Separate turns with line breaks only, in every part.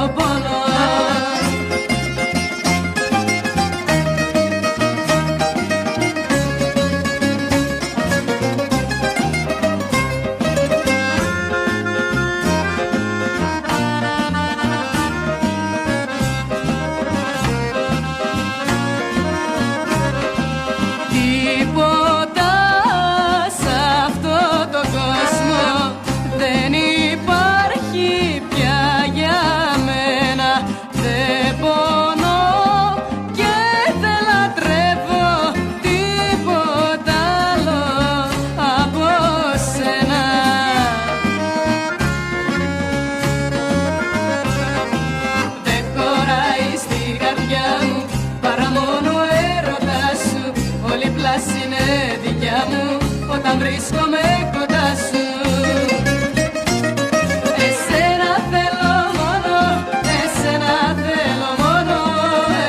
στον πόνο. Είναι δικιά μου όταν βρίσκομαι κοντά σου. Εσένα θέλω μόνο, εσένα θέλω μόνο,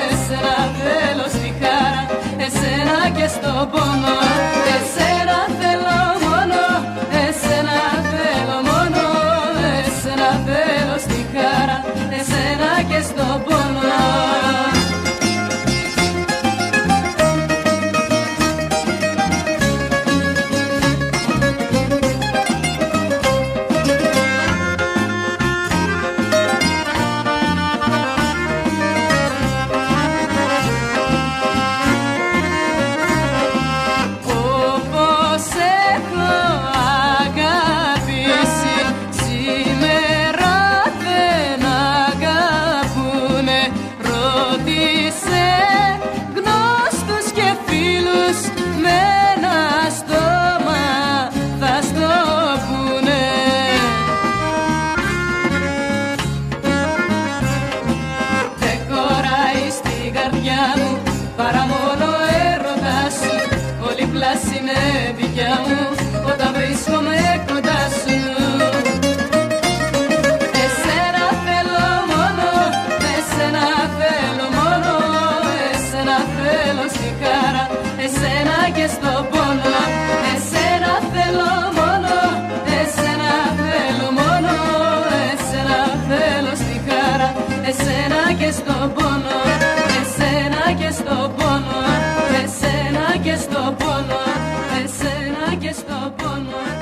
εσένα θέλω στη χαρά, εσένα και στον πόνο. Εσένα θέλω μόνο, εσένα θέλω μόνο, εσένα θέλω στη χαρά, εσένα και στον πόνο. Παρά μόνο έρωτας σου, όλη πλάση είναι δικιά μου όταν βρίσκομαι κοντά σου. Εσένα θέλω μόνο, εσένα θέλω μόνο, εσένα θέλω στη χαρά, εσένα και στον πόνο. Εσένα θέλω μόνο, εσένα θέλω μόνο, εσένα θέλω στη χαρά, εσένα και στον πόνο. Εσένα και στον πόνο, εσένα και στον πόνο, εσένα και στον πόνο.